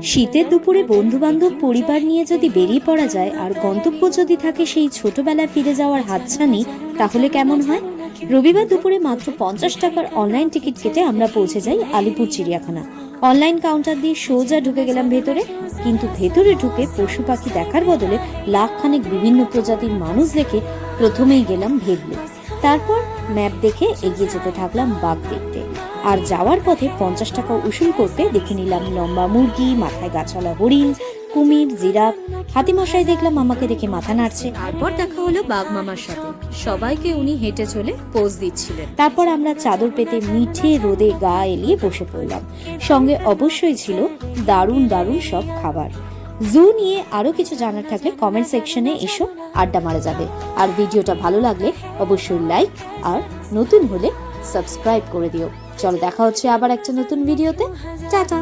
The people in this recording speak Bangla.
শীতের দুপুরে বন্ধু বান্ধব পরিবার নিয়ে যদি বেরিয়ে পড়া যায় আর গন্তব্য যদি থাকে সেই ছোটবেলায় ফিরে যাওয়ার হাতছানি, তাহলে কেমন হয়? রবিবার দুপুরে মাত্র 50 টাকার অনলাইন টিকিট কেটে আমরা পৌঁছে যাই আলিপুর চিড়িয়াখানা। অনলাইন কাউন্টার দিয়ে সোজা ঢুকে গেলাম ভেতরে, কিন্তু ভেতরে ঢুকে পশু পাখি দেখার বদলে লাখখানেক বিভিন্ন প্রজাতির মানুষ দেখে প্রথমেই গেলাম ভেবলে। তারপর ম্যাপ দেখে এগিয়ে যেতে থাকলাম বাঘ দেখতে। আর যাওয়ার পথে 50 টাকা উসুল করতে দেখে নিলাম লম্বা মুরগি, মাথায় গাছালা হরিণ, কুমির, জিরাফ, হাতিমশাই দেখলাম আমাকে দেখে মাথা নাড়ছে। তারপর দেখা হলো বাঘ মামার সাথে, সবাইকে উনি হেঁটে চলে পোজ দিচ্ছিলেন। তারপর আমরা চাদর পেতে মিঠে রোদে গা এলিয়ে বসে পড়লাম। সঙ্গে অবশ্যই ছিল দারুণ দারুণ সব খাবার। জু নিয়ে আরো কিছু জানার থাকলে কমেন্ট সেকশনে এসো, আড্ডা মারা যাবে। আর ভিডিওটা ভালো লাগলে অবশ্যই লাইক আর নতুন হলে সাবস্ক্রাইব করে দিও। চলো দেখা হচ্ছে আবার একটা নতুন ভিডিওতে। টাটা।